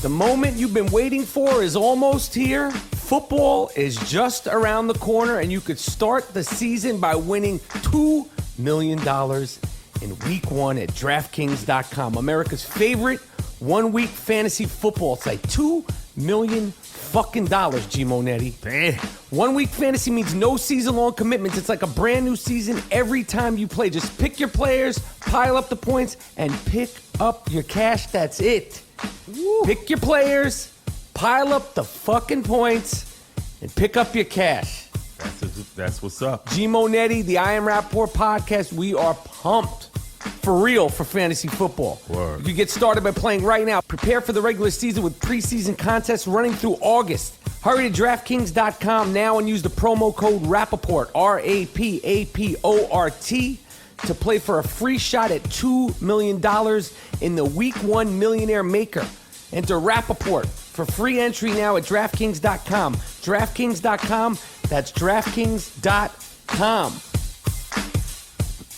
The moment you've been waiting for is almost here. Football is just around the corner, and you could start the season by winning $2 million in Week 1 at DraftKings.com. America's favorite one-week fantasy football site. $2 million fucking dollars, G. Monetti. Damn. 1 week fantasy means no season-long commitments. It's like a brand new season every time you play. Just pick your players, pile up the points, and pick up your cash. That's it. Woo. Pick your players, pile up the fucking points, and pick up your cash. That's what's up. G. Monetti, the I Am Rapaport podcast, we are pumped. For real, for fantasy football. Word. You can get started by playing right now. Prepare for the regular season with preseason contests running through August. Hurry to DraftKings.com now and use the promo code Rapaport, RAPAPORT, to play for a free shot at $2 million in the Week 1 Millionaire Maker. Enter Rapaport for free entry now at DraftKings.com. DraftKings.com, that's DraftKings.com.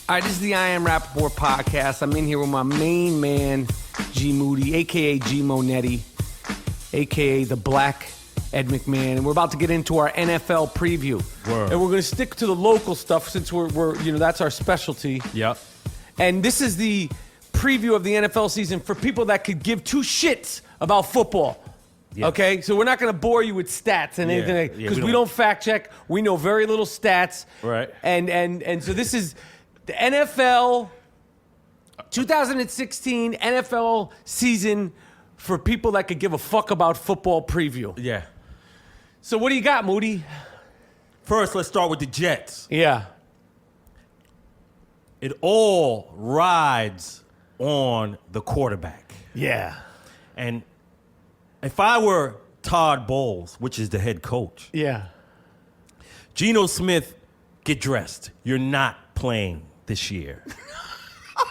All right, this is the I Am Rapaport podcast. I'm in here with my main man, G Moody, a.k.a. G Monetti, a.k.a. the Black Ed McMahon. And we're about to get into our NFL preview. Word. And we're going to stick to the local stuff since we're that's our specialty. Yep. And this is the preview of the NFL season for people that could give two shits about football. Yep. Okay? So we're not going to bore you with stats and anything because we don't fact check. We know very little stats. Right. And so this is the NFL 2016 NFL season for people that could give a fuck about football preview. Yeah. So what do you got, Moody? First, let's start with the Jets. Yeah. It all rides on the quarterback. Yeah. And if I were Todd Bowles, which is the head coach, Yeah. Geno Smith, get dressed. You're not playing this year.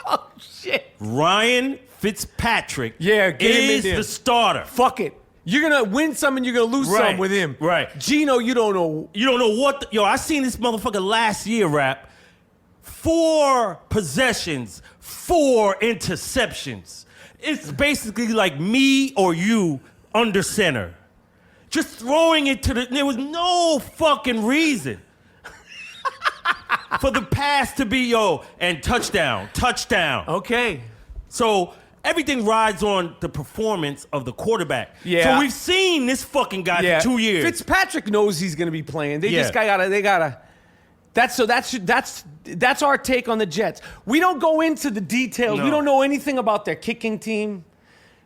Oh, shit. Ryan Fitzpatrick Get him in is there. the starter. Fuck it. You're going to win some and you're going to lose some with him. Right. Geno, you don't know. You don't know what... I seen this motherfucker last year, Rap. 4 possessions, 4 interceptions. It's basically like me or you under center. Just throwing it to the... There was no fucking reason for the pass to be, and touchdown. Okay. So everything rides on the performance of the quarterback. Yeah. So we've seen this fucking guy for 2 years. Fitzpatrick knows he's going to be playing. They gotta. That's our take on the Jets. We don't go into the details. No. We don't know anything about their kicking team.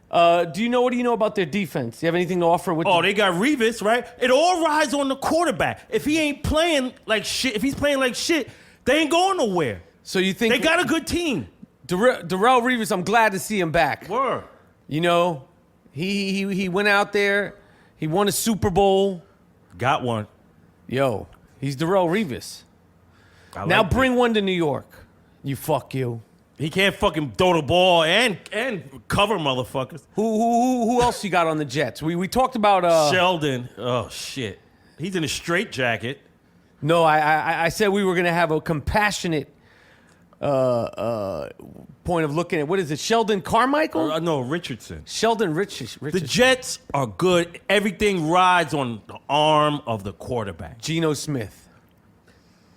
What do you know about their defense? Do you have anything to offer with they got Revis, right? It all rides on the quarterback. If he ain't playing like shit, if he's playing like shit, they ain't going nowhere. So you think They got a good team. Darrell Revis, I'm glad to see him back. Word. You know, he went out there, he won a Super Bowl. Got one. Yo, he's Darrell Revis. Now bring one to New York. You. He can't fucking throw the ball and cover motherfuckers. Who else you got on the Jets? We talked about Sheldon. Oh shit. He's in a straitjacket. No, I said we were gonna have a compassionate point of looking at what is it? Sheldon Carmichael? No, Richardson. Sheldon Richardson. The Jets are good. Everything rides on the arm of the quarterback. Geno Smith.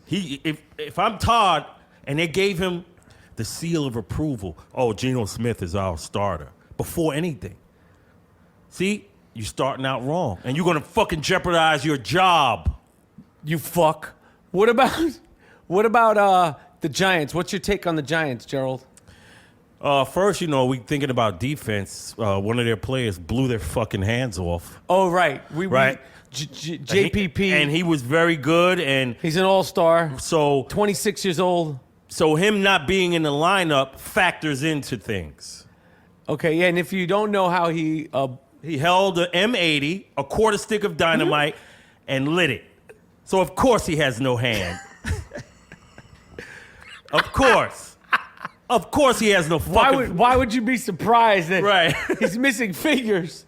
If I'm Todd and they gave him the seal of approval, Geno Smith is our starter before anything. See, you're starting out wrong, and you're gonna fucking jeopardize your job. You fuck. What about the Giants? What's your take on the Giants, Gerald? First, we thinking about defense. One of their players blew their fucking hands off. Oh, right. Right. JPP. And he was very good, and he's an all-star. So 26 years old. So him not being in the lineup factors into things. Okay, yeah, and if you don't know how he held an M80, a quarter stick of dynamite, and lit it. So of course he has no hand. Of course he has no fucking... Why would you be surprised that right. he's missing fingers?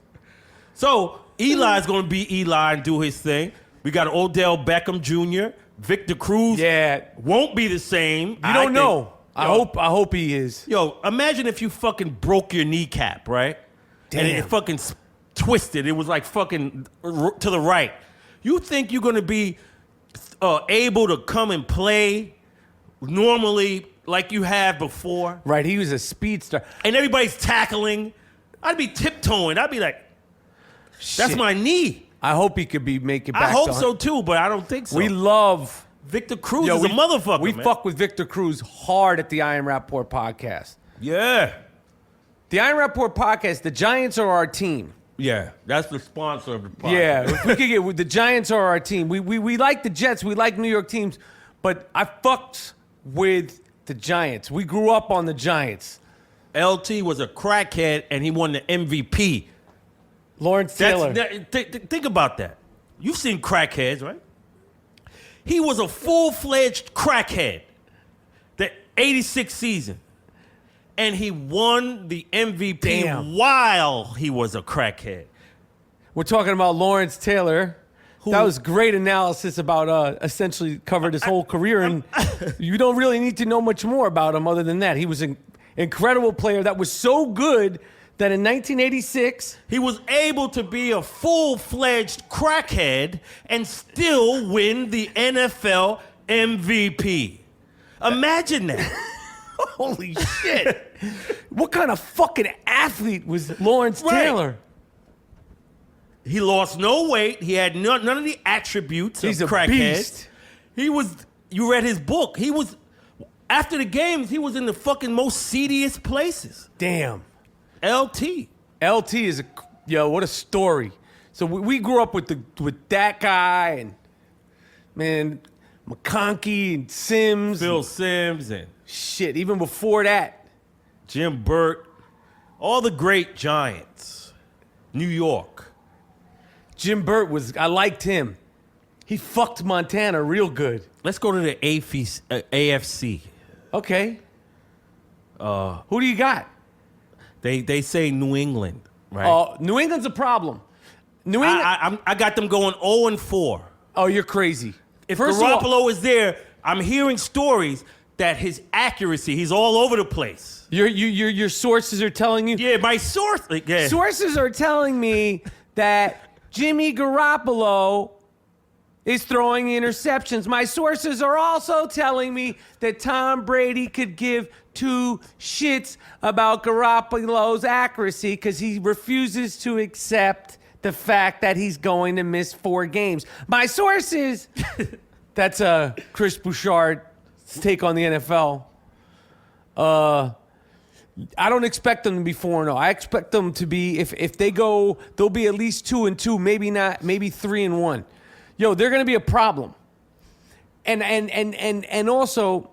So Eli's going to be Eli and do his thing. We got Odell Beckham Jr., Victor Cruz won't be the same. You don't know. I hope he is. Yo, imagine if you fucking broke your kneecap, right? Damn. And it fucking twisted. It was like fucking to the right. You think you're going to be able to come and play normally like you have before? Right, he was a speedster. And everybody's tackling. I'd be tiptoeing. I'd be like, that's Shit. my knee. I hope he could make it back. I hope to so too, but I don't think so. We love Victor Cruz is a motherfucker, We man. fuck with Victor Cruz hard at the Iron Rapaport podcast. Yeah. The Iron Rapaport podcast, the Giants are our team. Yeah, that's the sponsor of the podcast. Yeah, if we could get the Giants are our team. We like the Jets. We like New York teams, but I fucked with the Giants. We grew up on the Giants. LT was a crackhead and he won the MVP. Lawrence Taylor. Think about that. You've seen crackheads, right? He was a full-fledged crackhead. The 86 season. And he won the MVP while he was a crackhead. We're talking about Lawrence Taylor. That was great analysis about essentially covered his whole career, and you don't really need to know much more about him other than that. He was an incredible player that was so good that in 1986... he was able to be a full-fledged crackhead and still win the NFL MVP. Imagine that. Holy shit. What kind of fucking athlete was Lawrence Taylor? He lost no weight. He had none of the attributes He's of a crackhead. beast. He was, you read his book. He was, after the games, he was in the fucking most seediest places. Damn. LT. LT is what a story. So we grew up with that guy and, man, McConkey and Sims. Phil Simms and shit, even before that. Jim Burt. All the great Giants. New York. Jim Burt I liked him. He fucked Montana real good. Let's go to the AFC. Okay. Who do you got? They say New England, right? New England's a problem. New England. I got them going 0-4. Oh, you're crazy. If First of all, Garoppolo is there, I'm hearing stories that his accuracy, he's all over the place. Your sources are telling you. Yeah, my source. Yeah. Sources are telling me that Jimmy Garoppolo is throwing interceptions. My sources are also telling me that Tom Brady could give two shits about Garoppolo's accuracy because he refuses to accept the fact that he's going to miss 4 games. My sources, that's Chris Bouchard's take on the NFL. I don't expect them to be 4-0. I expect them to be, if they go, they'll be at least 2-2, maybe not, maybe 3-1. Yo, they're going to be a problem. And also,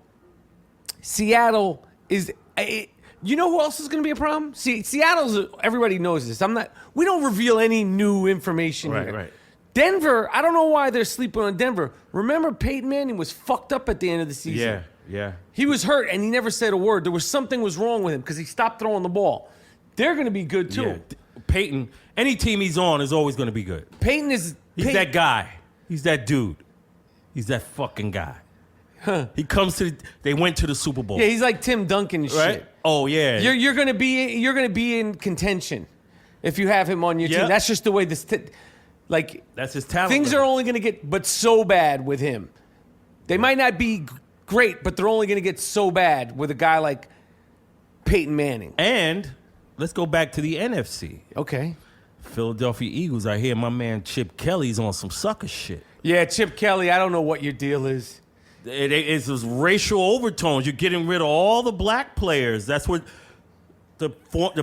Seattle is. You know who else is going to be a problem? Seattle's. Everybody knows this. We don't reveal any new information here. Right. Denver. I don't know why they're sleeping on Denver. Remember, Peyton Manning was fucked up at the end of the season. Yeah. He was hurt and he never said a word. There was something was wrong with him because he stopped throwing the ball. They're going to be good too. Yeah. Peyton. Any team he's on is always going to be good. He's that guy. He's that dude. He's that fucking guy. He comes to. They went to the Super Bowl. Yeah, he's like Tim Duncan and right? shit. Oh yeah. You're gonna be in contention if you have him on your team. That's just the way this. That's his talent. Things are only gonna get but so bad with him. They might not be great, but they're only gonna get so bad with a guy like Peyton Manning. And let's go back to the NFC. Okay. Philadelphia Eagles. I hear my man Chip Kelly's on some sucker shit. Yeah, Chip Kelly. I don't know what your deal is. It's those racial overtones. You're getting rid of all the black players. That's what the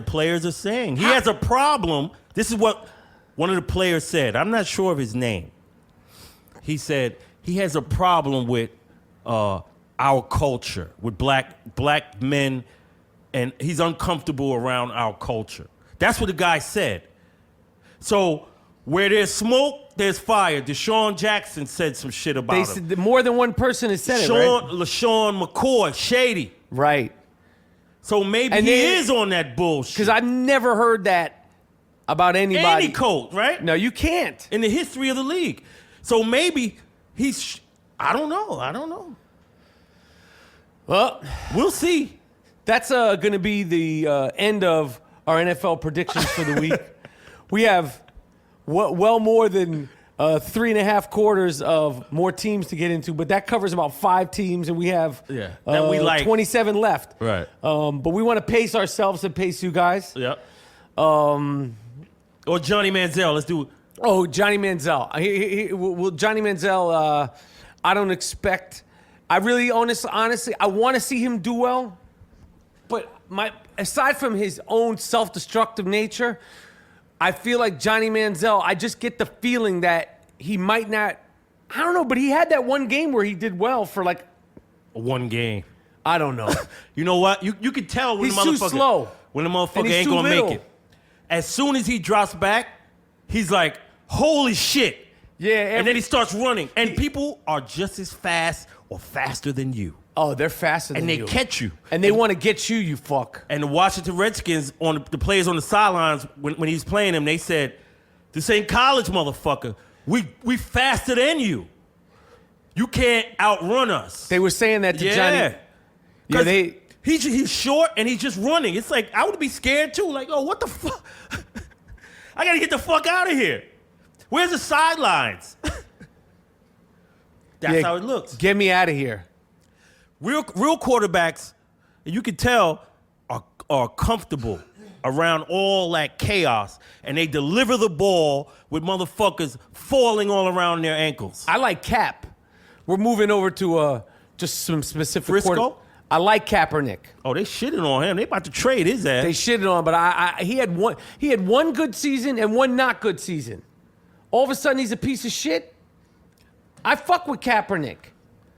players are saying. He has a problem. This is what one of the players said. I'm not sure of his name. He said he has a problem with our culture, with black men, and he's uncomfortable around our culture. That's what the guy said. So where there's smoke, there's fire. Deshaun Jackson said some shit about him. More than one person has said it, right? LaShawn McCoy, shady. Right. So maybe he is on that bullshit. Because I've never heard that about anybody. Any coach, right? No, you can't. In the history of the league. So maybe he's, I don't know. Well, we'll see. That's going to be the end of our NFL predictions for the week. We have well more than 3.5 quarters of more teams to get into, but that covers about 5 teams, and we have that we like. 27 left. Right. But we want to pace ourselves and pace you guys. Yep. Or Johnny Manziel. Let's do it. Oh, Johnny Manziel. Well, Johnny Manziel, I don't expect. I really, honestly, I want to see him do well. But aside from his own self-destructive nature, I feel like Johnny Manziel, I just get the feeling that he might not. I don't know, but he had that one game where he did well for like. One game. I don't know. You know what? You can tell when He's the motherfucker. too slow. When the motherfucker And he's ain't too gonna little. make it. As soon as he drops back, he's like, holy shit. Yeah. And then he starts running. And people are just as fast or faster than you. Oh, they're faster than And you. they catch you. And they want to get you, you fuck. And the Washington Redskins, on the players on the sidelines, when he was playing them, they said, this ain't college, motherfucker. We faster than you. You can't outrun us. They were saying that to Johnny. Yeah, he's short and he's just running. It's like, I would be scared too. Like, oh, what the fuck? I got to get the fuck out of here. Where's the sidelines? That's how it looks. Get me out of here. Real quarterbacks, and you can tell, are comfortable around all that chaos, and they deliver the ball with motherfuckers falling all around their ankles. I like Cap. We're moving over to just some specific Frisco? I like Kaepernick. Oh, they shitting on him. They about to trade his ass. They shitted on him, but he had one good season and one not good season. All of a sudden, he's a piece of shit. I fuck with Kaepernick.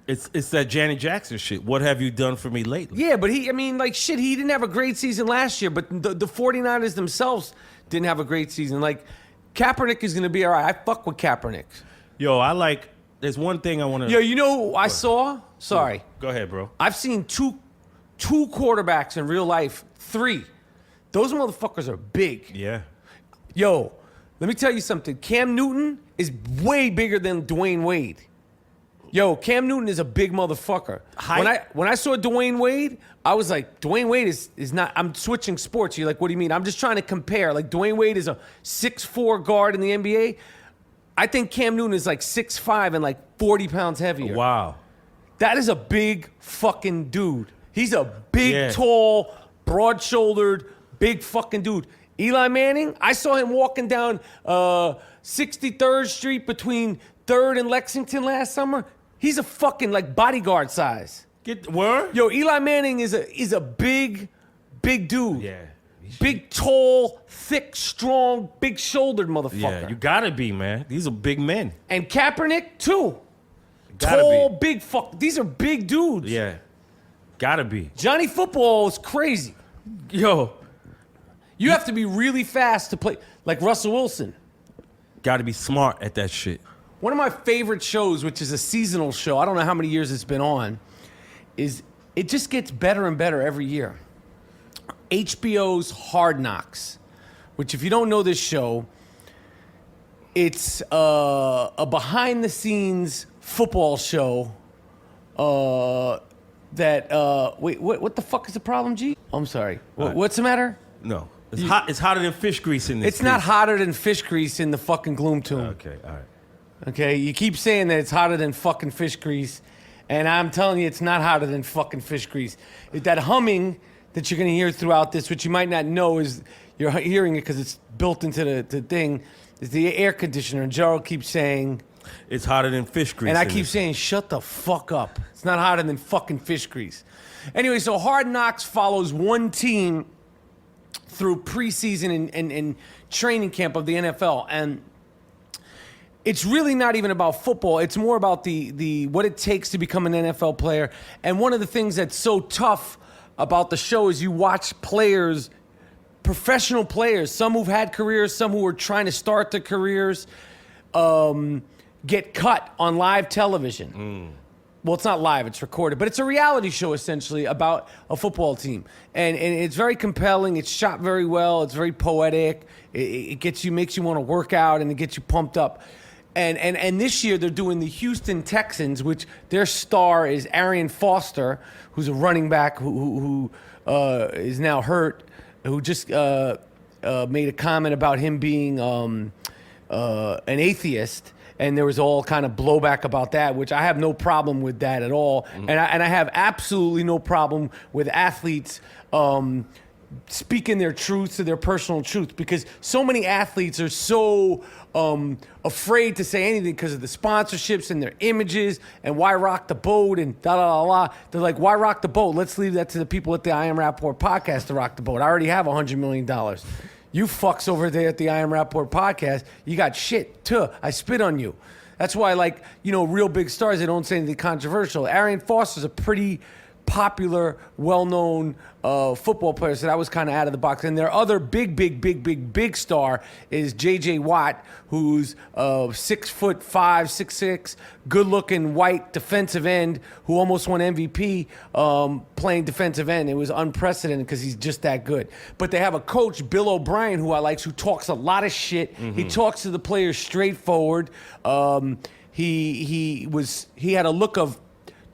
It's that Janet Jackson shit. What have you done for me lately? Yeah, but he didn't have a great season last year, but the 49ers themselves didn't have a great season. Like, Kaepernick is going to be all right. I fuck with Kaepernick. Yo, there's one thing I want to... Yo, you know who I saw? Sorry. Go ahead, bro. I've seen two quarterbacks in real life, 3. Those motherfuckers are big. Yeah. Yo, let me tell you something. Cam Newton is way bigger than Dwayne Wade. Yo, Cam Newton is a big motherfucker. When I saw Dwayne Wade, I was like, Dwayne Wade is not. I'm switching sports. You're like, what do you mean? I'm just trying to compare. Like, Dwayne Wade is a 6'4" guard in the NBA. I think Cam Newton is like 6'5" and like 40 pounds heavier. Wow. That is a big fucking dude. He's a big, tall, broad-shouldered, big fucking dude. Eli Manning, I saw him walking down 63rd Street between 3rd and Lexington last summer. He's a fucking like bodyguard size. Word? Yo, Eli Manning is a big dude. Yeah. Big, tall, thick, strong, big-shouldered motherfucker. Yeah, you gotta be, man. These are big men. And Kaepernick, too. Gotta Tall, be. big fuck. These are big dudes. Yeah. Gotta be. Johnny Football is crazy. Yo. You have to be really fast to play. Like Russell Wilson. Gotta be smart at that shit. One of my favorite shows, which is a seasonal show, I don't know how many years it's been on, is it just gets better and better every year. HBO's Hard Knocks, which if you don't know this show, it's a behind-the-scenes football show wait, what the fuck is the problem, G? I'm sorry. What's the matter? No. It's hotter than fish grease in this. It's not hotter than fish grease in the fucking Gloom Tomb. Okay, all right. Okay, you keep saying that it's hotter than fucking fish grease, and I'm telling you it's not hotter than fucking fish grease. That humming that you're going to hear throughout this, which you might not know is you're hearing it because it's built into the thing, is the air conditioner. And Gerald keeps saying... It's hotter than fish grease. And I keep saying, shut the fuck up. It's not hotter than fucking fish grease. Anyway, so Hard Knocks follows one team through preseason and training camp of the NFL. And it's really not even about football. It's more about the what it takes to become an NFL player. And one of the things that's so tough about the show is you watch players, professional players, some who've had careers, some who are trying to start their careers, get cut on live television. Well, it's not live, it's recorded, but it's a reality show essentially about a football team. And it's very compelling, it's shot very well, it's very poetic, it gets you, makes you want to work out and it gets you pumped up. And this year they're doing the Houston Texans, which their star is Arian Foster, who's a running back who is now hurt, who just made a comment about him being an atheist, and there was all kind of blowback about that, which I have no problem with that at all. And I have absolutely no problem with athletes speaking their truths to their personal truth, because so many athletes are so afraid to say anything because of the sponsorships and their images and why rock the boat and da-da-da-da. They're like, why rock the boat? Let's leave that to the people at the I Am Rapaport podcast to rock the boat. I already have $100 million. You fucks over there at the I Am Rapaport podcast, you got shit too. I spit on you. That's why, like, you know, real big stars, they don't say anything controversial. Arian Foster's a pretty popular, well-known football player, so that was kind of out of the box. And their other big star is J.J. Watt, who's 6'5", 6'6", good-looking white defensive end who almost won MVP playing defensive end. It was unprecedented because he's just that good. But they have a coach, Bill O'Brien, who I like, who talks a lot of shit. He talks to the players straightforward. He had a look of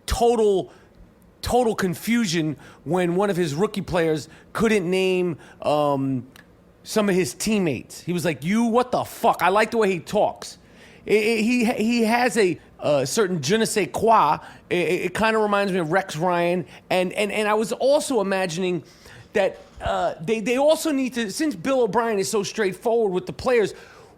total confusion when one of his rookie players couldn't name some of his teammates. He was like, "You, what the fuck?" I like the way he talks. He has a certain je ne sais quoi. It kind of reminds me of Rex Ryan. And I was also imagining that they also need to, since Bill O'Brien is so straightforward with the players,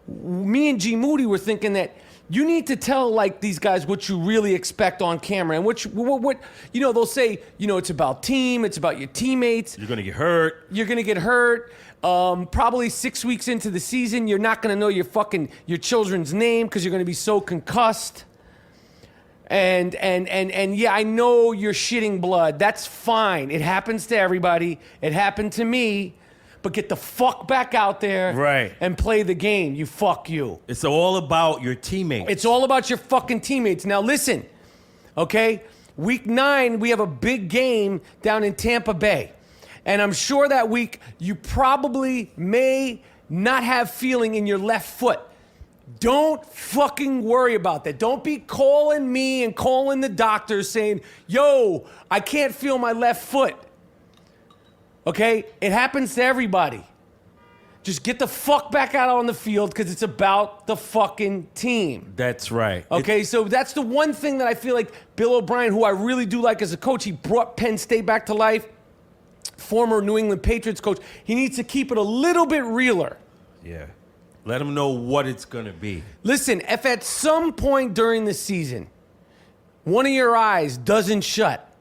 me and G Moody were thinking that you need to tell, like, these guys what you really expect on camera. And what you know, they'll say, you know, it's about team, it's about your teammates. You're going to get hurt. You're going to get hurt. Probably 6 weeks into the season, you're not going to know your children's name because you're going to be so concussed. And yeah, I know you're shitting blood. That's fine. It happens to everybody. It happened to me. But get the fuck back out there and play the game. Fuck you. It's all about your teammates. It's all about your fucking teammates. Now listen, okay? Week 9, we have a big game down in Tampa Bay. And I'm sure that week you probably may not have feeling in your left foot. Don't fucking worry about that. Don't be calling me and calling the doctor saying, yo, I can't feel my left foot. Okay? It happens to everybody. Just get the fuck back out on the field because it's about the fucking team. That's right. Okay, so that's the one thing that I feel like Bill O'Brien, who I really do like as a coach, he brought Penn State back to life. Former New England Patriots coach. He needs to keep it a little bit realer. Yeah. Let them know what it's going to be. Listen, if at some point during the season, one of your eyes doesn't shut,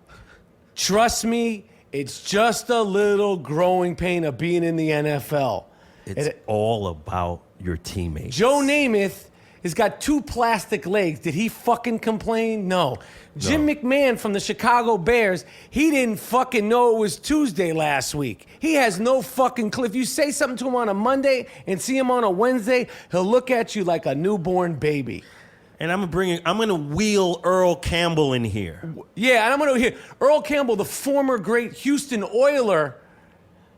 trust me, it's just a little growing pain of being in the NFL. It's all about your teammates. Joe Namath has got 2 plastic legs. Did he fucking complain? No. Jim McMahon from the Chicago Bears, he didn't fucking know it was Tuesday last week. He has no fucking clue. If you say something to him on a Monday and see him on a Wednesday, he'll look at you like a newborn baby. And I'm gonna wheel Earl Campbell in here. Yeah, and I'm gonna hear Earl Campbell, the former great Houston Oiler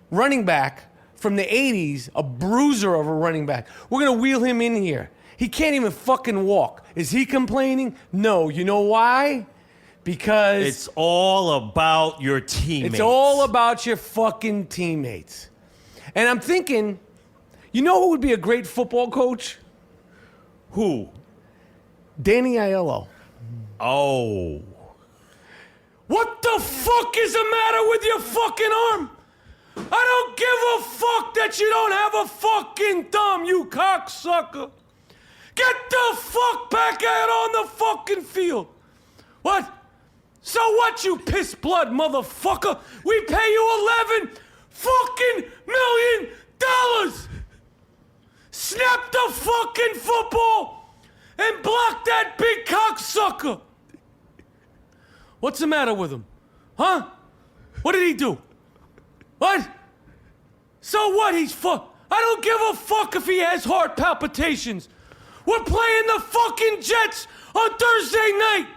running back from the 80s, a bruiser of a running back. We're gonna wheel him in here. He can't even fucking walk. Is he complaining? No. You know why? Because it's all about your teammates. It's all about your fucking teammates. And I'm thinking, you know who would be a great football coach? Who? Danny Aiello. Oh. What the fuck is the matter with your fucking arm? I don't give a fuck that you don't have a fucking thumb, you cocksucker. Get the fuck back out on the fucking field. What? So what, you piss blood motherfucker? We pay you $11 fucking million. Snap the fucking football and block that big cocksucker. What's the matter with him? Huh? What did he do? What? So what? I don't give a fuck if he has heart palpitations. We're playing the fucking Jets on Thursday night.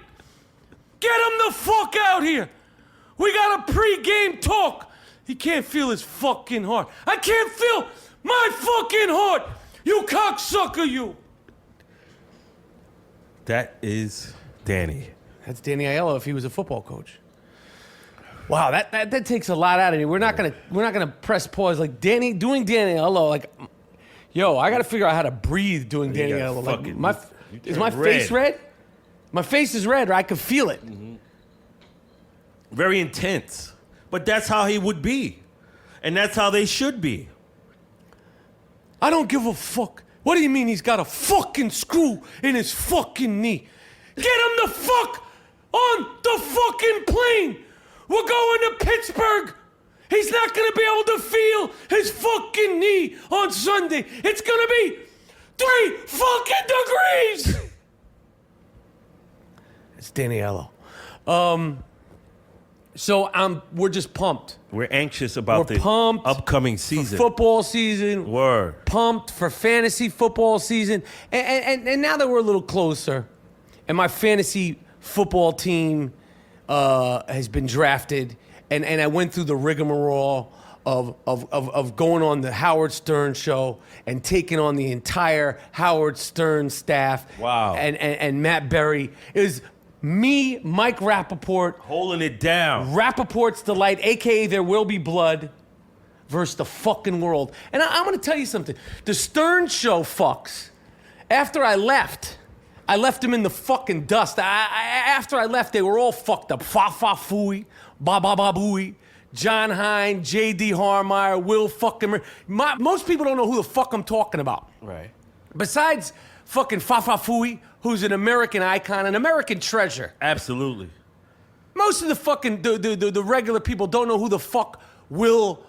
Get him the fuck out here. We got a pre-game talk. He can't feel his fucking heart. I can't feel my fucking heart. You cocksucker, you. That is Danny. That's Danny Aiello if he was a football coach. Wow, that takes a lot out of me. We're not gonna press pause like doing Danny Aiello. Like, yo, I gotta figure out how to breathe doing Danny Aiello. Like, is my face red? My face is red, or I can feel it. Mm-hmm. Very intense, but that's how he would be, and that's how they should be. I don't give a fuck. What do you mean he's got a fucking screw in his fucking knee? Get him the fuck on the fucking plane. We're going to Pittsburgh. He's not going to be able to feel his fucking knee on Sunday. It's going to be 3 fucking degrees. It's Danny Aiello. So we're just pumped. We're anxious about the pumped upcoming season. For football season. Word. Pumped for fantasy football season. And now that we're a little closer, and my fantasy football team has been drafted, and I went through the rigmarole of going on the Howard Stern show and taking on the entire Howard Stern staff. Wow. And Matt Berry. It was me, Mike Rapaport. Holding it down. Rapaport's Delight, a.k.a. There Will Be Blood, versus the fucking world. And I'm going to tell you something. The Stern show fucks. After I left them in the fucking dust. After I left, they were all fucked up. Fa-fa-fooey, Bababooey, John Hine, J.D. Harmeyer, Will fucking... Most people don't know who the fuck I'm talking about. Right. Besides fucking Fa-fa-fooey, who's an American icon, an American treasure. Absolutely. Most of the fucking the regular people don't know who the fuck Will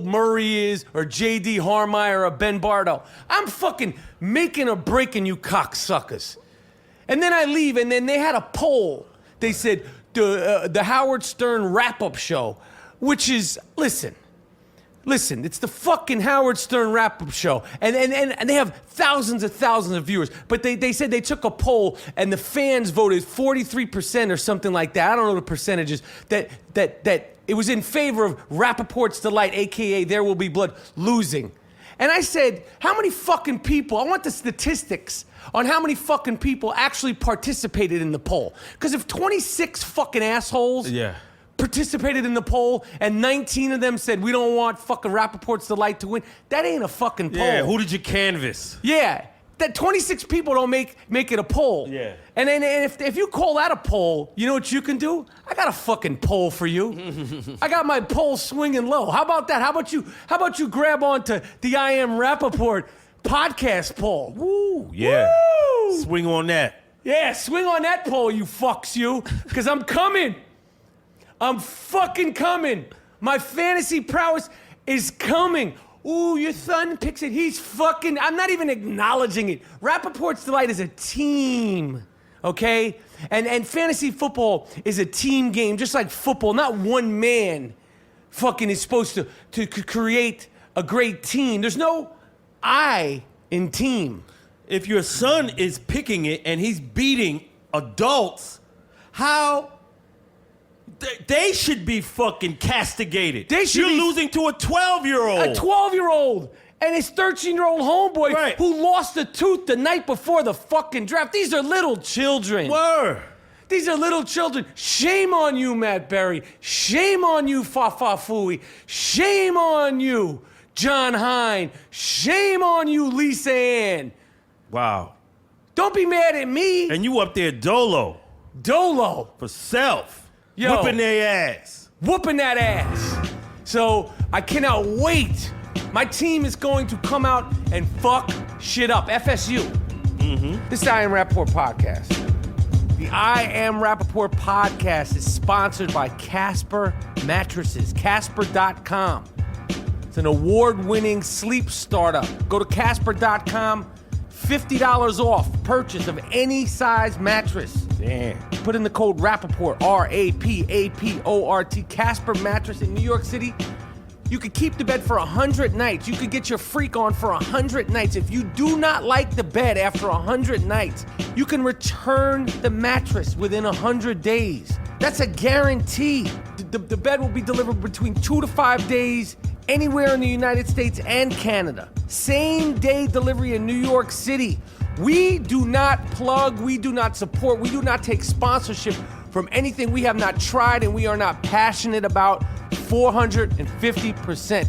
Murray is, or J.D. Harmeyer, or Ben Bardo. I'm fucking making or breaking you cocksuckers. And then I leave, and then they had a poll. They said the Howard Stern wrap-up show, which is, listen, it's the fucking Howard Stern wrap-up show. And they have thousands of viewers. But they said they took a poll, and the fans voted 43% or something like that. I don't know the percentages. That it was in favor of Rapaport's Delight, a.k.a. There Will Be Blood, losing. And I said, how many fucking people, I want the statistics on how many fucking people actually participated in the poll. Because if 26 fucking assholes... Yeah. participated in the poll, and 19 of them said, we don't want fucking Rapaport's Delight to win. That ain't a fucking poll. Yeah, who did you canvass? Yeah, that 26 people don't make it a poll. Yeah. And then if you call that a poll, you know what you can do? I got a fucking poll for you. I got my poll swinging low. How about that? How about you grab onto the I Am Rapaport podcast poll? Woo, yeah. Woo! Swing on that. Yeah, swing on that poll, you fucks, you. Because I'm coming. I'm fucking coming. My fantasy prowess is coming. Ooh, your son picks it. He's fucking... I'm not even acknowledging it. Rapaport's Delight is a team, okay? And fantasy football is a team game, just like football. Not one man fucking is supposed to create a great team. There's no I in team. If your son is picking it and he's beating adults, how... They should be fucking castigated. You're losing to a 12-year-old. A 12-year-old and his 13-year-old homeboy, right, who lost a tooth the night before the fucking draft. These are little children. Word. These are little children. Shame on you, Matt Berry. Shame on you, Fa-fa-fooey. Shame on you, John Hine. Shame on you, Lisa Ann. Wow. Don't be mad at me. And you up there dolo. Dolo. For self. Yo, whooping their ass. Whooping that ass. So I cannot wait. My team is going to come out and fuck shit up. FSU. Mm-hmm. This is the I Am Rapaport podcast. The I Am Rapaport podcast is sponsored by Casper Mattresses. Casper.com. It's an award-winning sleep startup. Go to Casper.com. $50 off purchase of any size mattress. Damn. Put in the code Rapaport, RAPAPORT, Casper Mattress in New York City. You could keep the bed for 100 nights. You could get your freak on for 100 nights. If you do not like the bed after 100 nights, you can return the mattress within 100 days. That's a guarantee. The bed will be delivered between 2 to 5 days anywhere in the United States and Canada. Same day delivery in New York City. We do not plug, we do not support, we do not take sponsorship from anything we have not tried and we are not passionate about 450%.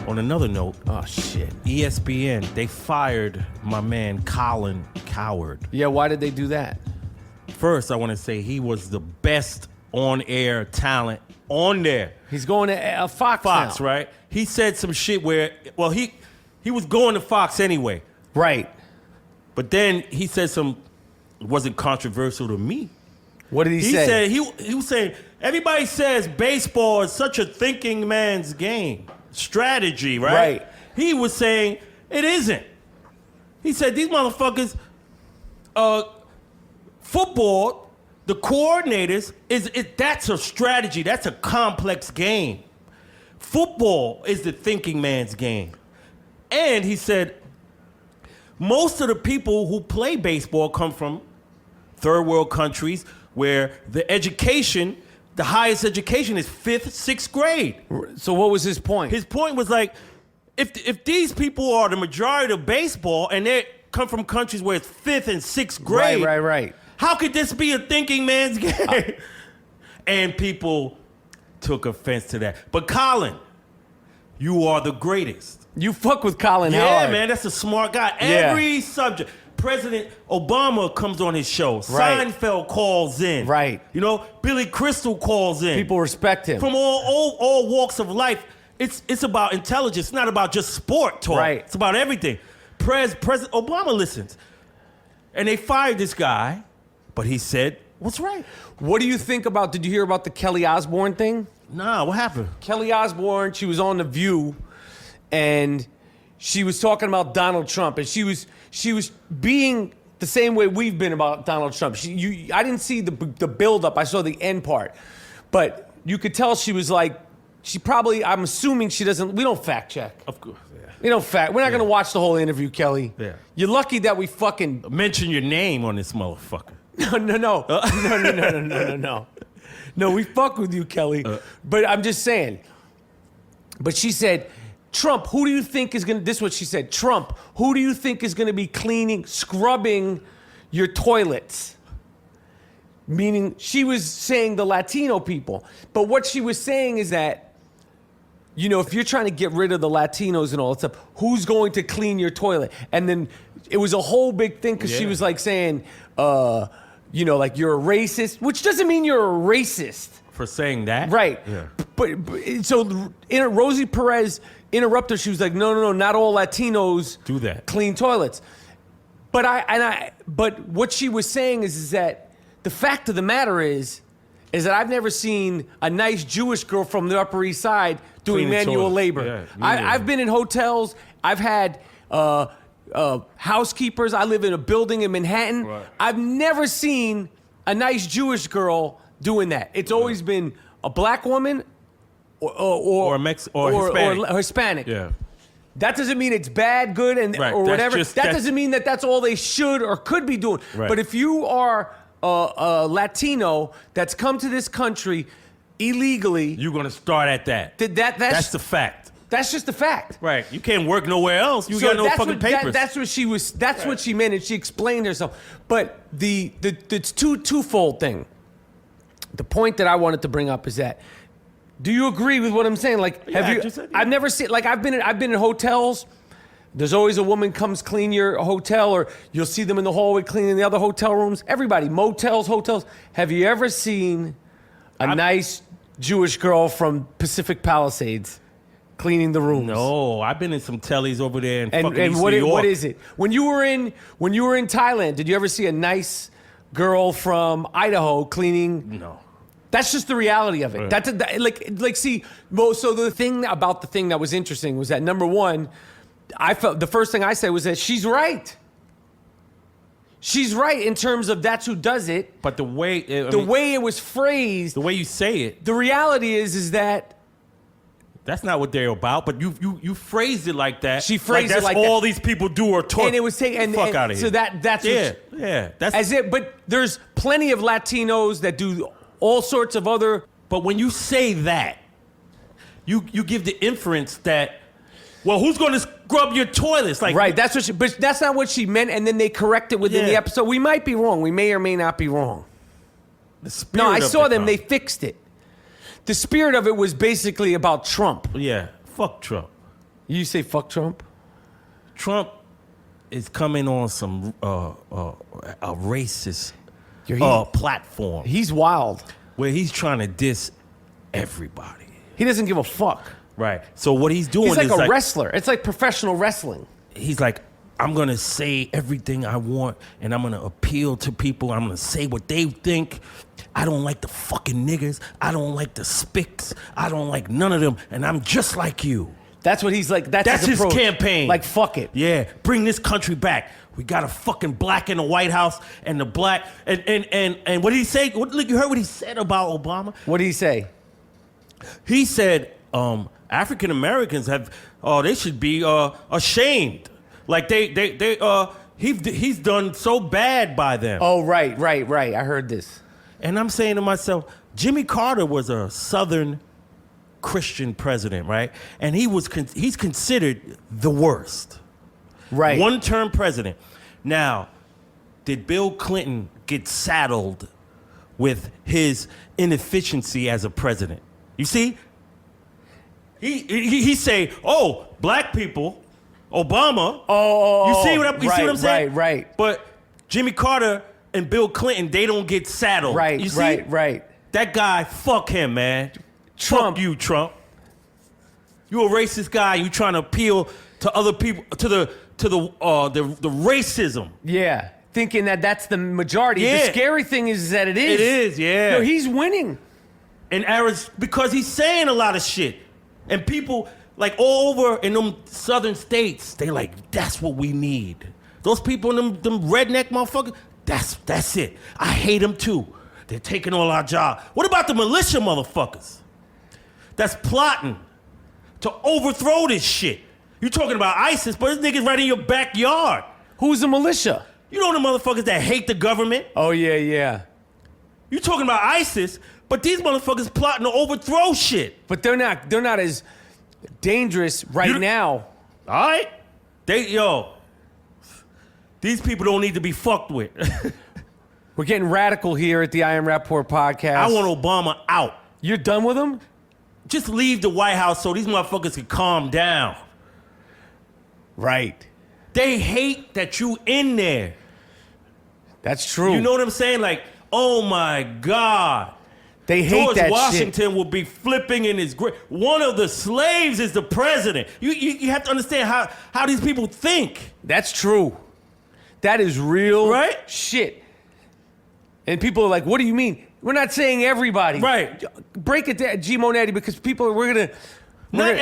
On another note, Oh, shit. ESPN, they fired my man Colin Cowherd. Yeah, why did they do that? First, I want to say he was the best on-air talent on there. He's going to Fox now. Right? He said some shit where, well, he was going to Fox anyway. Right. But then he said it wasn't controversial to me. What did he say? Said, he was saying, everybody says baseball is such a thinking man's game. Strategy, right? Right. He was saying it isn't. He said these motherfuckers, football, the coordinators, that's a strategy. That's a complex game. Football is the thinking man's game. And he said most of the people who play baseball come from third world countries where the education, the highest education is 5th, 6th grade. So what was his point? His point was like, if these people are the majority of baseball and they come from countries where it's 5th and 6th grade, Right. how could this be a thinking man's game? And people took offense to that. But Colin, you are the greatest. You fuck with Colin Yeah, Howard. man, that's a smart guy. Yeah. Every subject. President Obama comes on his show. Right. Seinfeld calls in. Right. You know, Billy Crystal calls in. People respect him. From all walks of life. It's about intelligence. It's not about just sport talk. Right. It's about everything. President Obama listens. And they fired this guy, but he said what's right. What do you think about, did you hear about the Kelly Osbourne thing? Nah, what happened? Kelly Osbourne, she was on The View, and she was talking about Donald Trump, and she was being the same way we've been about Donald Trump. I didn't see the build-up. I saw the end part. But you could tell she was like, I'm assuming she doesn't, we don't fact check. Of course, yeah. We don't fact, we're not going to watch the whole interview, Kelly. Yeah. You're lucky that we fucking, Mention your name on this motherfucker. no. No, we fuck with you, Kelly. But I'm just saying. But she said, Trump, who do you think is going to, this is what she said, Trump, who do you think is going to be scrubbing your toilets? Meaning, she was saying the Latino people. But what she was saying is that, you know, if you're trying to get rid of the Latinos and all that stuff, who's going to clean your toilet? And then it was a whole big thing because she was like saying, you know, like you're a racist, which doesn't mean you're a racist. For saying that? Right. Yeah. But so Rosie Perez interrupted her. She was like, no, not all Latinos Do that. clean toilets. But what she was saying is that the fact of the matter is that I've never seen a nice Jewish girl from the Upper East Side doing Cleaning manual toilets. labor. Yeah, I've been in hotels. I've had housekeepers. I live in a building in Manhattan. Right. I've never seen a nice Jewish girl doing that. It's always been a black woman or Hispanic. Or Hispanic. Yeah. That doesn't mean it's bad, good, Right. or That's whatever. just- That doesn't mean that that's all they should or could be doing. Right. But if you are a Latino that's come to this country illegally, You're going to start at that. That's the fact. That's just a fact. Right. You can't work nowhere else. You So got no that's fucking what, papers. That's what she was. That's what she meant, and she explained herself. But the twofold thing. The point that I wanted to bring up is that, do you agree with what I'm saying? Like, Yeah, have you? just said, yeah. I've never seen. Like, I've been in hotels. There's always a woman comes clean your hotel, or you'll see them in the hallway cleaning the other hotel rooms. Everybody, motels, hotels. Have you ever seen a nice Jewish girl from Pacific Palisades cleaning the rooms? No, I've been in some tellies over there in fucking And East what New York. what is it? When you were in Thailand, did you ever see a nice girl from Idaho cleaning? No. That's just the reality of it. Right. That's see. Well, so the thing about the thing that was interesting was that, number one, I felt the first thing I said was that she's right. She's right in terms of that's who does it. But the way way it was phrased, the way you say it, the reality is that that's not what they're about. But you phrased it like that. She phrased it that's like all that. these people do or talk. and it was taken. Fuck out of here. So that's yeah, what, yeah. That's as it. But there's plenty of Latinos that do all sorts of other. But when you say that, you give the inference that, well, who's going to scrub your toilets? Like, Right, that's what but that's not what she meant, and then they correct it within Yeah. the episode. We might be wrong. We may or may not be wrong. The spirit No, I of saw the them. They con- fixed it. The spirit of it was basically about Trump. Yeah, fuck Trump. You say fuck Trump? Trump is coming on some a racist platform He's wild. where he's trying to diss everybody. He doesn't give a fuck. Right. So what he's doing He's like is a wrestler. It's like professional wrestling. he's like, I'm gonna say everything I want, and I'm gonna appeal to people. I'm gonna say what they think. I don't like the fucking niggas. I don't like the spics. I don't like none of them, and I'm just like you. That's what he's like. That's his approach. campaign. Like, fuck it. Yeah, bring this country back. We got a fucking black in the White House, and the black and what did he say? Look, you heard what he said about Obama? What did he say? He said African Americans they should be ashamed. Like he's done so bad by them. Oh, right. I heard this. And I'm saying to myself, Jimmy Carter was a Southern Christian president, right? And he's considered the worst. Right. One-term president. Now, did Bill Clinton get saddled with his inefficiency as a president? You see? He say, oh, black people, Obama. Oh, you see what I'm saying? Right. But Jimmy Carter and Bill Clinton, they don't get saddled. Right, you see? right. That guy, fuck him, man. Trump. Fuck you, Trump. You a racist guy. You trying to appeal to other people, to the racism. Yeah. Thinking that that's the majority. Yeah. The scary thing is that it is. It is, yeah. No, he's winning. And because he's saying a lot of shit. And people, like, all over in them southern states, they like, that's what we need. Those people, them redneck motherfuckers, that's it. I hate them too. They're taking all our jobs. What about the militia motherfuckers that's plotting to overthrow this shit? You talking about ISIS, but this nigga's right in your backyard. Who's the militia? You know the motherfuckers that hate the government? Oh, yeah. You talking about ISIS, but these motherfuckers plotting to overthrow shit. But they're not as dangerous right now. All right? These people don't need to be fucked with. We're getting radical here at the Arian Rapaport podcast. I want Obama out. You're done with him? Just leave the White House so these motherfuckers can calm down. Right. They hate that you in there. That's true. You know what I'm saying? Like, oh my God. They hate George that Washington shit. will be flipping in his grave. One of the slaves is the president. You have to understand how these people think. That's true. That is real Right? shit. And people are like, what do you mean? We're not saying everybody. Right. Break it down, G Monetti, because Not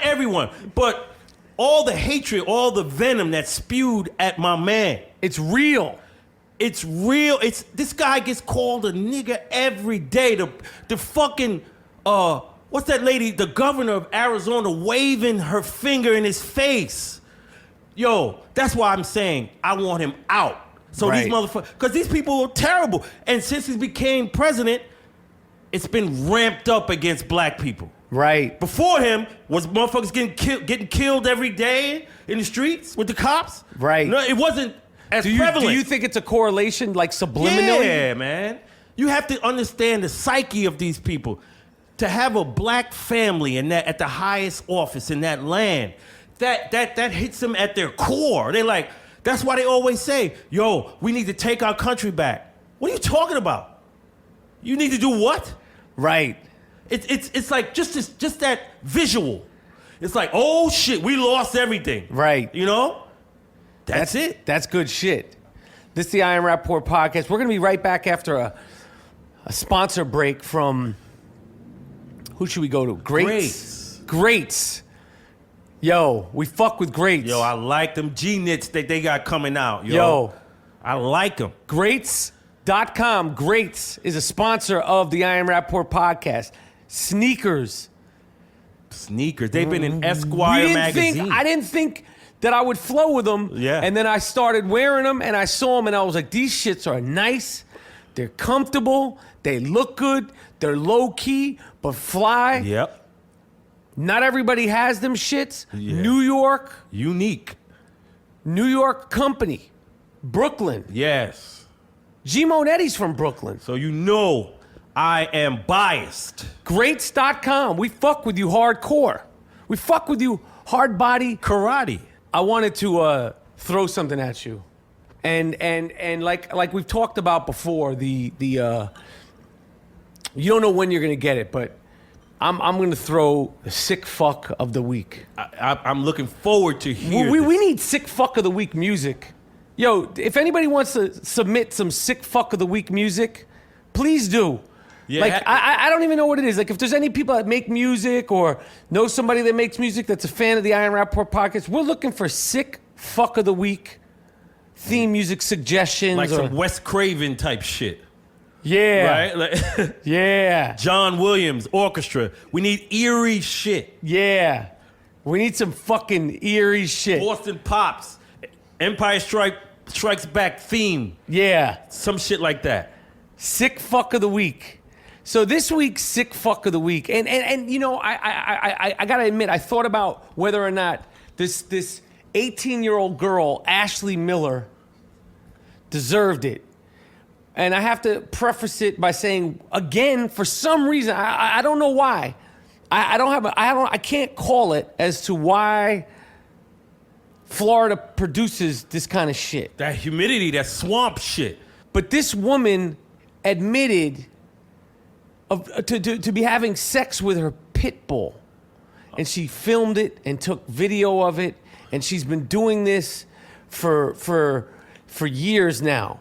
everyone, but all the hatred, all the venom that's spewed at my man. It's real. It's real. This guy gets called a nigga every day. The fucking what's that lady? The governor of Arizona waving her finger in his face. Yo, that's why I'm saying I want him out. So Right. these motherfuckers, because these people are terrible. And since he became president, it's been ramped up against black people. Right. Before him, was motherfuckers getting killed every day in the streets with the cops? Right. No, it wasn't as prevalent. Do you think it's a correlation, like subliminally? Yeah, man. You have to understand the psyche of these people. To have a black family at the highest office in that land, that hits them at their core. They like, that's why they always say, yo, we need to take our country back. What are you talking about? You need to do what? Right. It's like just that visual. It's like, oh shit, we lost everything. Right. You know? That's it. That's good shit. This is the Arian Rapaport podcast. We're going to be right back after a sponsor break from, who should we go to? Greats. Yo, we fuck with Greats. Yo, I like them G-knits that they got coming out. Yo. I like them. Greats.com. Greats is a sponsor of the Arian Rapaport podcast. Sneakers. They've been in Esquire magazine. I didn't think that I would flow with them. Yeah. And then I started wearing them and I saw them and I was like, these shits are nice. They're comfortable. They look good. They're low key, but fly. Yep. Not everybody has them shits. Yeah. New York Unique. company. Brooklyn. Yes. G Monetti's from Brooklyn. So you know I am biased. Greats.com. We fuck with you hardcore. We fuck with you hard body. Karate. I wanted to throw something at you. And like we've talked about before, the you don't know when you're gonna get it, but I'm gonna throw the sick fuck of the week. I'm looking forward to hearing We need sick fuck of the week music. Yo, if anybody wants to submit some sick fuck of the week music, please do. Yeah. Like, I don't even know what it is. Like, if there's any people that make music or know somebody that makes music that's a fan of the Iron Rapaport podcast, we're looking for sick fuck of the week theme music suggestions. like some Wes Craven type shit. Yeah. Right? Like, Yeah. John Williams Orchestra. We need eerie shit. Yeah. We need some fucking eerie shit. Boston Pops. Empire Strikes Back theme. Yeah. Some shit like that. Sick fuck of the week. So this week's sick fuck of the week, and you know, I gotta admit, I thought about whether or not this 18-year-old girl, Ashley Miller, deserved it. And I have to preface it by saying, again, for some reason, I don't know why. I can't call it as to why Florida produces this kind of shit. That humidity, that swamp shit. But this woman admitted to be having sex with her pit bull. And she filmed it and took video of it. And she's been doing this for years now.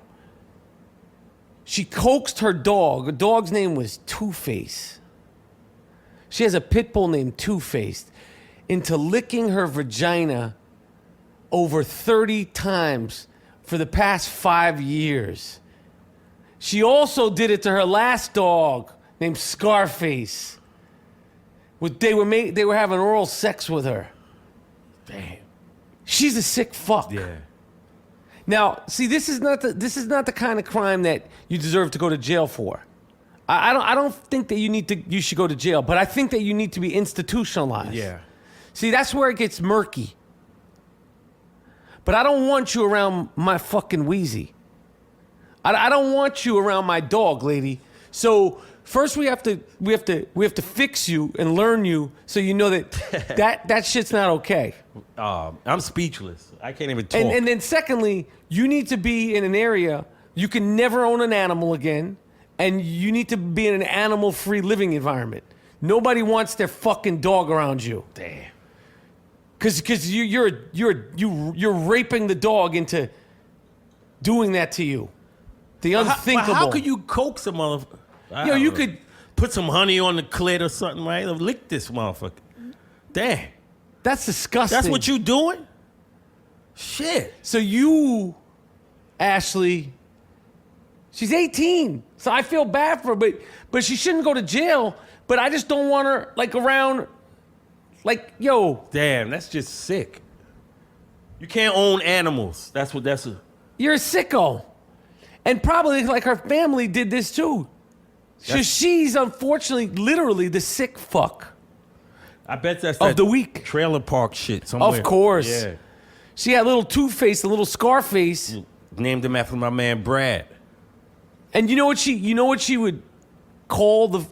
She coaxed her dog. Her dog's name was Two-Face. She has a pit bull named Two-Face into licking her vagina over 30 times for the past 5 years. She also did it to her last dog named Scarface. They were having oral sex with her. Damn. She's a sick fuck. Yeah. Now, see, this is not the kind of crime that you deserve to go to jail for. I don't think that you should go to jail, but I think that you need to be institutionalized. Yeah. See, that's where it gets murky. But I don't want you around my fucking Wheezy. I don't want you around my dog, lady. So first we have to fix you and learn you so you know that shit's not okay. I'm speechless. I can't even talk. And then secondly, you need to be in an area you can never own an animal again, and you need to be in an animal-free living environment. Nobody wants their fucking dog around you. Damn. Because you're raping the dog into doing that to you. The unthinkable. How could you coax a motherfucker? Yo, you could put some honey on the clit or something, right? Lick this motherfucker. Damn. That's disgusting. That's what you doing? Shit. So you, Ashley, she's 18. So I feel bad for her, but she shouldn't go to jail. But I just don't want her like around, like, yo. Damn, that's just sick. You can't own animals. You're a sicko. And probably like her family did this too. So she's unfortunately literally the sick fuck. I bet that's of the week. Trailer park shit somewhere. Of course. Yeah. She had a little Two-Face, a little Scarface. Named him after my man Brad. And you know what she would call the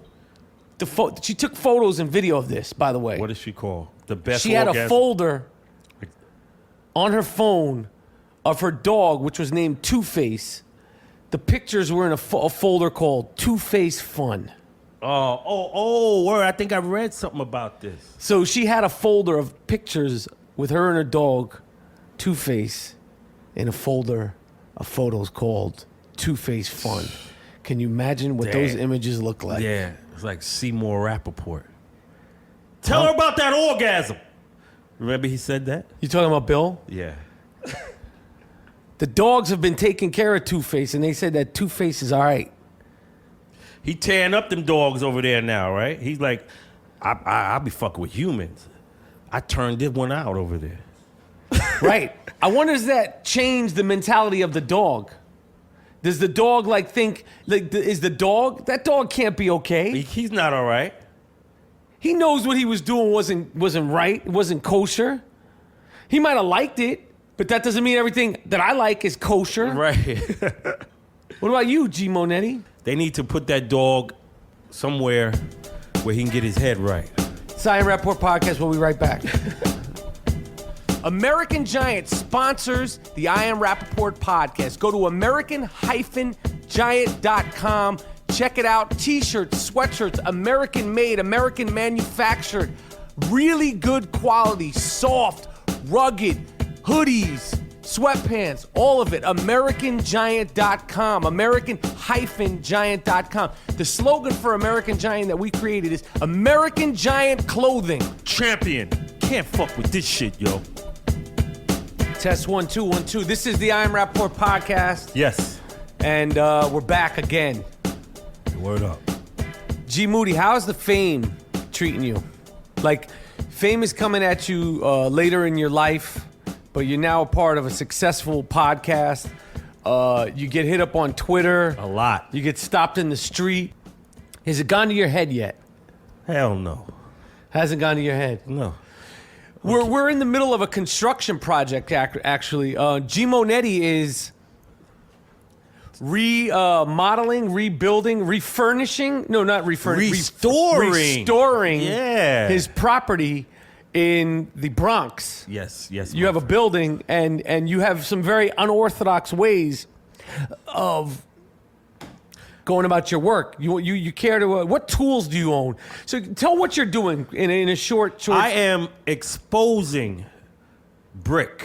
she took photos and video of this, by the way. What does she call? The best She had orgasm? a folder on her phone of her dog, which was named Two-Face. The pictures were in a folder called Two-Face Fun. Word. I think I read something about this. So she had a folder of pictures with her and her dog, Two-Face, in a folder of photos called Two-Face Fun. Can you imagine what those images look like? Yeah, it's like Seymour Rapaport. Tell her about that orgasm. Remember he said that? You talking about Bill? Yeah. The dogs have been taking care of Two-Face, and they said that Two-Face is all right. He tearing up them dogs over there now, right? He's like, I be fucking with humans. I turned this one out over there. Right. I wonder, does that change the mentality of the dog? Does the dog think, is the dog, that dog can't be okay. He's not all right. He knows what he was doing wasn't right, it wasn't kosher. He might have liked it, but that doesn't mean everything that I like is kosher. Right. What about you, G. Monetti? They need to put that dog somewhere where he can get his head right. Zion Rapaport Podcast. We'll be right back. American Giant sponsors the I Am Rapaport Podcast. Go to American-Giant.com. Check it out. T-shirts, sweatshirts, American made, American manufactured. Really good quality, soft, rugged, hoodies, sweatpants, all of it. American-Giant.com. American-Giant.com. The slogan for American Giant that we created is American Giant Clothing. Champion. Can't fuck with this shit, yo. Test 1 2 1 2. This is the I Am Rapaport Podcast. Yes. And we're back again. Word up. G. Moody, how's the fame treating you? Like, fame is coming at you later in your life, but you're now a part of a successful podcast. You get hit up on Twitter. A lot. You get stopped in the street. Has it gone to your head yet? Hell no. Hasn't gone to your head? No. We're in the middle of a construction project, actually. G. Monetti is remodeling, rebuilding, refurnishing. No, not refurnishing. Restoring his property in the Bronx. Yes. You have a building, and you have some very unorthodox ways of going about your work. You care to what tools do you own? So tell what you're doing in a short. I am exposing brick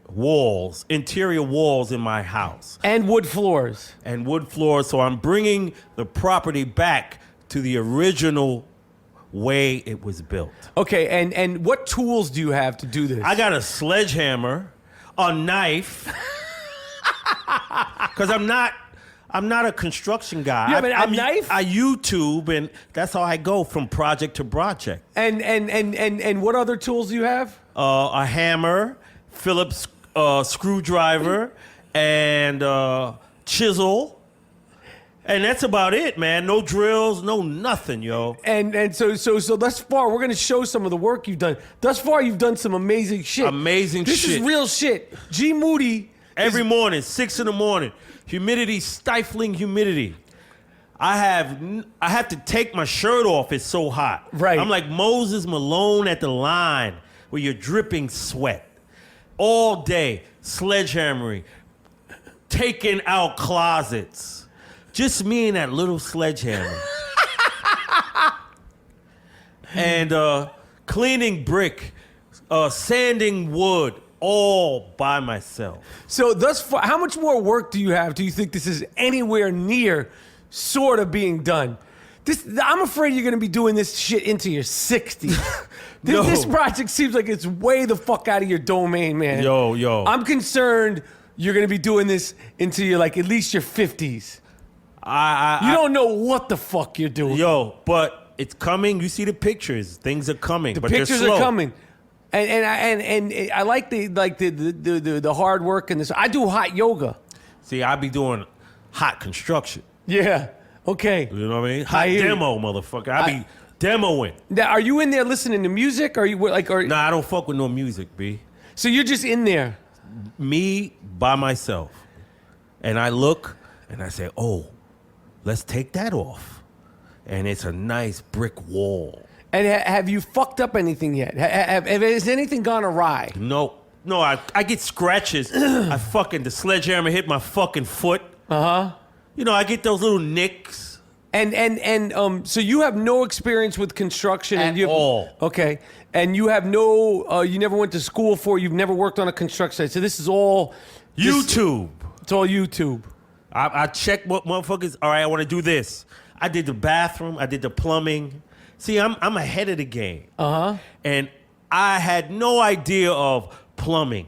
walls, interior walls in my house. And wood floors. So I'm bringing the property back to the original way it was built. Okay, and what tools do you have to do this? I got a sledgehammer, a knife, because I'm not a construction guy. You have a knife? I YouTube, and that's how I go from project to project. And what other tools do you have? A hammer, Phillips screwdriver, and chisel. And that's about it, man. No drills, no nothing, yo. And so thus far, we're gonna show some of the work you've done. Thus far, you've done some amazing shit. This is real shit. G. Moody. Every morning, 6 a.m. Humidity, stifling humidity. I have to take my shirt off. It's so hot. Right. I'm like Moses Malone at the line where you're dripping sweat all day, sledgehammering, taking out closets. Just me and that little sledgehammer. And cleaning brick, sanding wood, all by myself. So thus far, how much more work do you have? Do you think this is anywhere near sort of being done? I'm afraid you're going to be doing this shit into your 60s. This project seems like it's way the fuck out of your domain, man. Yo. I'm concerned you're going to be doing this into your, like, at least your 50s. You don't know what the fuck you're doing. Yo, but it's coming. You see the pictures. Things are coming. The but pictures they're slow. are coming. And I like the hard work and this. I do hot yoga. See, I be doing hot construction. Yeah. Okay. You know what I mean? Hot demo, motherfucker. I be demoing. Now, are you in there listening to music? Or are you like? Nah, I don't fuck with no music, B. So you're just in there. Me by myself, and I look and I say, "Oh, let's take that off," and it's a nice brick wall. And have you fucked up anything yet? Has anything gone awry? No, I get scratches. The sledgehammer hit my fucking foot. You know, I get those little nicks. And so you have no experience with construction at all. Okay. And you have you never went to school for, you've never worked on a construction site. So this is all YouTube. It's all YouTube. I check what motherfuckers, all right, I want to do this. I did the bathroom. I did the plumbing. See, I'm ahead of the game. And I had no idea of plumbing.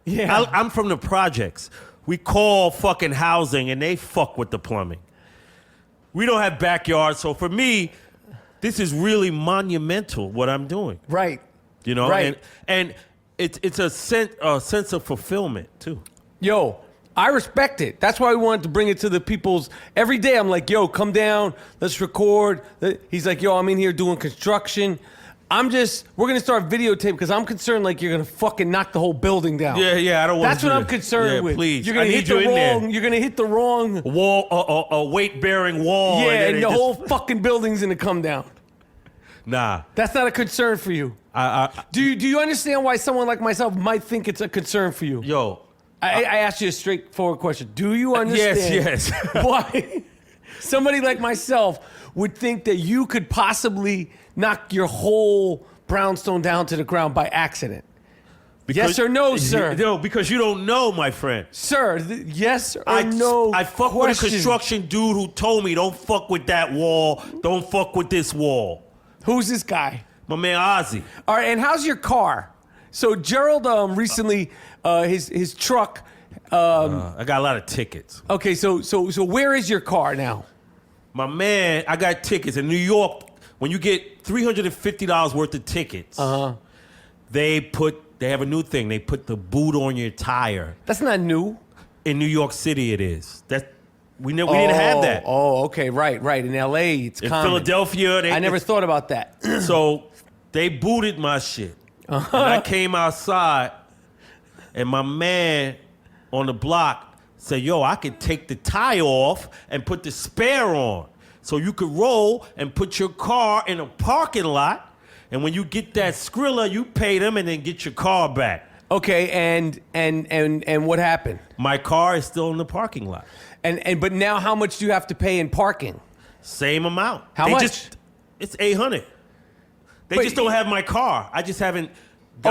Yeah. I'm from the projects. We call fucking housing and they fuck with the plumbing. We don't have backyards, so for me, this is really monumental what I'm doing. Right. You know, right. And it's a sense of fulfillment too. Yo, I respect it. That's why we wanted to bring it to the people's. Every day I'm like, yo, come down, let's record. He's like, yo, I'm in here doing construction. we're gonna start videotape because I'm concerned like you're gonna fucking knock the whole building down. Yeah, I don't want That's what I'm concerned with. Please, You're gonna hit the wrong. You're gonna hit the wrong wall, a weight-bearing wall. Yeah, and the whole fucking building's gonna come down. Nah, that's not a concern for you. Do you understand why someone like myself might think it's a concern for you? Yo, I asked you a straightforward question. Do you understand? Yes. Why somebody like myself would think that you could possibly knock your whole brownstone down to the ground by accident? Yes or no, sir? No, because you don't know, my friend. Sir, yes or no? I fuck with a construction dude who told me, don't fuck with that wall. Don't fuck with this wall. Who's this guy? My man Ozzy. All right, and how's your car? So Gerald recently, his truck. I got a lot of tickets. Okay, so where is your car now? My man, I got tickets in New York. When you get $350 worth of tickets, they have a new thing. They put the boot on your tire. That's not new. In New York City, it is. We didn't have that. Oh, okay, right. In L.A., it's common. In Philadelphia, I never thought about that. So they booted my shit. And I came outside, and my man on the block said, yo, I could take the tire off and put the spare on. So you could roll and put your car in a parking lot, and when you get that Skrilla, you pay them and then get your car back. Okay, and what happened? My car is still in the parking lot. But now how much do you have to pay in parking? Same amount. How much? It's $800. They just don't have my car. I just haven't.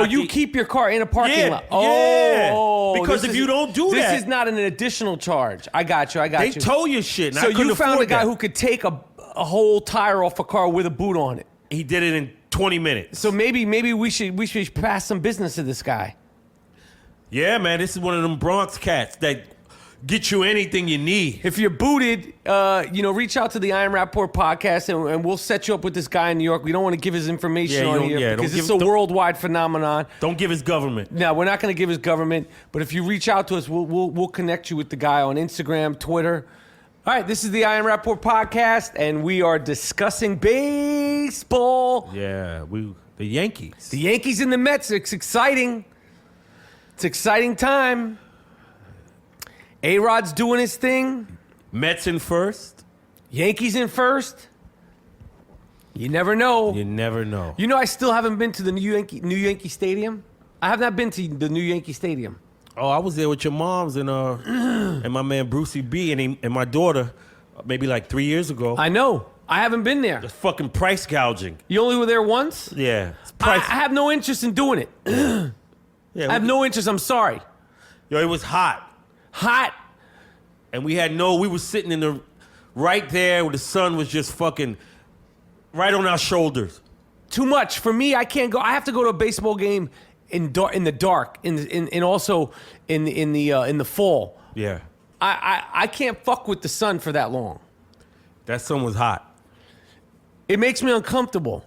You keep your car in a parking lot. Oh, yeah. Because if you don't do that, this is not an additional charge. I got you. They tow your shit. And so I couldn't you found a guy that. who could take a whole tire off a car with a boot on it. He did it in 20 minutes. So maybe we should pass some business to this guy. Yeah, man, this is one of them Bronx cats that get you anything you need. If you're booted, reach out to the Iron Rapaport podcast, and we'll set you up with this guy in New York. We don't want to give his information on here because it's a worldwide phenomenon. Don't give his government. No, we're not going to give his government. But if you reach out to us, we'll connect you with the guy on Instagram, Twitter. All right, this is the Iron Rapaport podcast, and we are discussing baseball. Yeah, the Yankees. The Yankees and the Mets. It's exciting. It's exciting time. A-Rod's doing his thing. Mets in first. Yankees in first. You never know. You never know. You know, I still haven't been to the new Yankee Stadium. I have not been to the new Yankee Stadium. Oh, I was there with your moms and and my man Brucey B and my daughter maybe like 3 years ago. I know. I haven't been there. It's fucking price gouging. You only were there once? Yeah. I have no interest in doing it. I have no interest. I'm sorry. Yo, it was hot. And we were sitting right there where the sun was just fucking right on our shoulders. Too much. For me, I can't go. I have to go to a baseball game in the dark, and also in the fall. Yeah. I can't fuck with the sun for that long. That sun was hot. It makes me uncomfortable.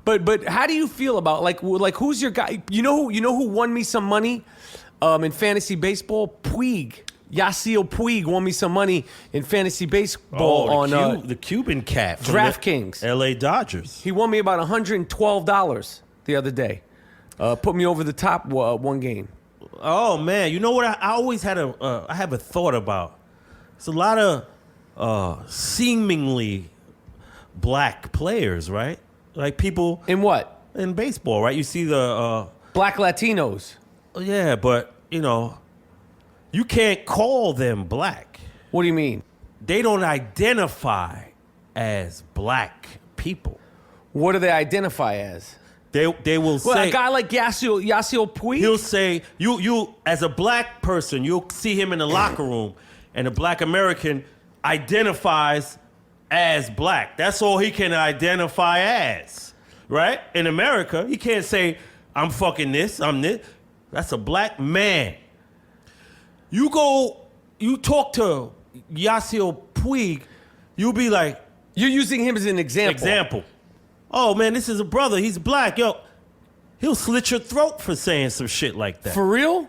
But how do you feel about like who's your guy? You know who won me some money in fantasy baseball? Puig. Yasiel Puig won me some money in fantasy baseball on the Cuban cat from DraftKings. LA Dodgers. He won me about $112 the other day. Put me over the top one game. Oh man, you know what? I always had I have a thought about. It's a lot of seemingly black players, right? Like people in what? In baseball, right? You see the black Latinos. Yeah, but you can't call them black. What do you mean? They don't identify as black people. What do they identify as? They will say a guy like Yasiel Puig. He'll say you as a black person, you'll see him in the locker room, and a black American identifies as black. That's all he can identify as, right? In America, he can't say I'm fucking this, I'm this. That's a black man. You talk to Yasiel Puig, you'll be like, you're using him as an example. Oh man, this is a brother. He's black. Yo, he'll slit your throat for saying some shit like that. For real?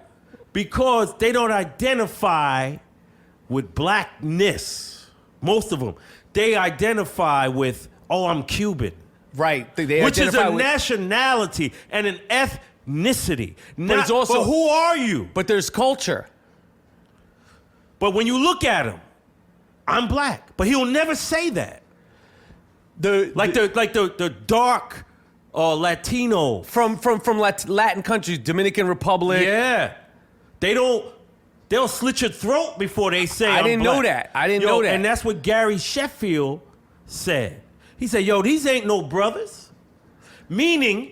Because they don't identify with blackness. Most of them. They identify with, oh, I'm Cuban. Right. They which is identify a with- nationality and an ethnicity. But it's also- but who are you? But there's culture. But when you look at him, I'm black. But he'll never say that. The dark Latino From Latin countries, Dominican Republic. Yeah. They'll slit your throat before they say I I'm didn't black. know that. I didn't know that. And that's what Gary Sheffield said. He said, yo, these ain't no brothers. Meaning,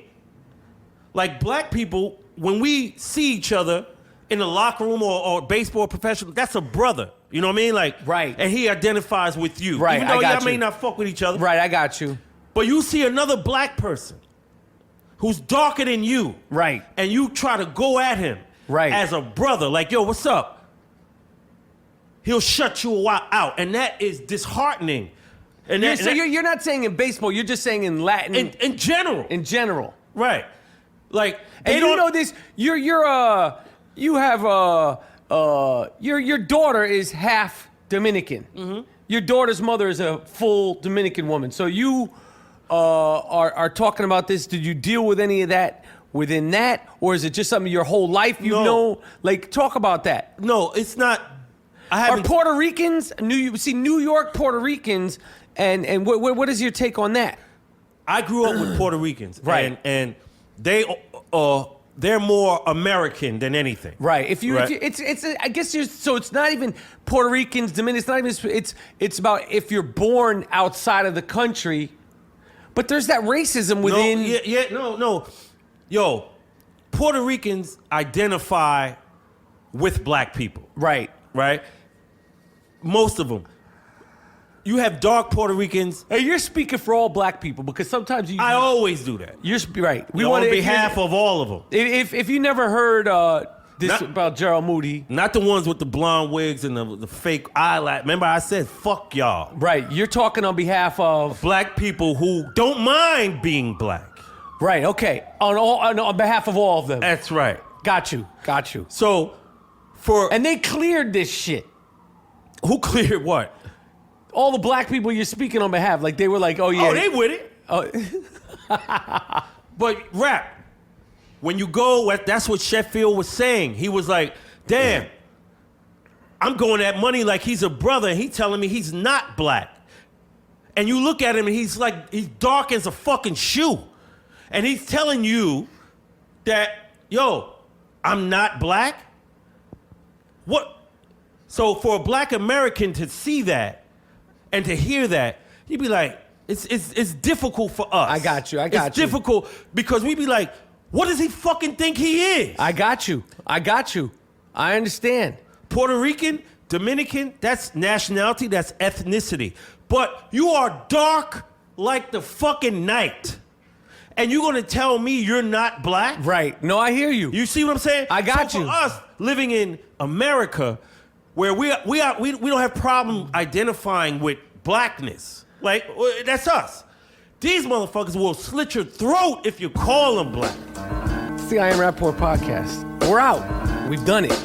like black people, when we see each other in the locker room or baseball professional, that's a brother. You know what I mean? Like, right. And he identifies with you. Right, Even though I got y'all may you. not fuck with each other. Right, I got you. But you see another black person who's darker than you. Right. And you try to go at him. Right. As a brother, like, yo, what's up? He'll shut you out, and that is disheartening. And You're not saying in baseball, you're just saying in Latin. in general. In general. Right. Like, And you know this, your daughter is half Dominican. Mm-hmm. Your daughter's mother is a full Dominican woman. So you are talking about this. Did you deal with any of that within that? Or is it just something your whole life you know? Like, talk about that. No, it's not. Are Puerto Ricans, New York Puerto Ricans, and what is your take on that? I grew up with Puerto Ricans. Right. And they're more American than anything. Right. I guess it's not even Puerto Ricans, Dominicans. It's not even. It's about if you're born outside of the country, but there's that racism within. No. Yo, Puerto Ricans identify with black people. Right. Right. Most of them. You have dark Puerto Ricans. Hey, you're speaking for all black people because sometimes I always do that. You're right. We want on behalf of all of them. If you never heard about Gerald Moody, not the ones with the blonde wigs and the fake eyelash. Remember, I said fuck y'all. Right. You're talking on behalf of black people who don't mind being black. Right. Okay. On behalf of all of them. That's right. Got you. So and they cleared this shit. Who cleared what? All the black people you're speaking on behalf, like they were like, oh yeah. Oh, they with it. Oh. But rap, when you go, that's what Sheffield was saying. He was like, damn, I'm going at money like he's a brother, and he's telling me he's not black. And you look at him, and he's dark as a fucking shoe. And he's telling you that, yo, I'm not black? What? So for a black American to see that and to hear that, you'd be like, it's difficult for us. I got you. It's difficult because we'd be like, what does he fucking think he is? I got you. I understand. Puerto Rican, Dominican, that's nationality, that's ethnicity. But you are dark like the fucking night. And you're gonna tell me you're not black? Right. No, I hear you. You see what I'm saying? I got so you. For us living in America, where we don't have problem identifying with blackness. Like, that's us. These motherfuckers will slit your throat if you call them black. It's the I Am Rapaport podcast. We're out. We've done it.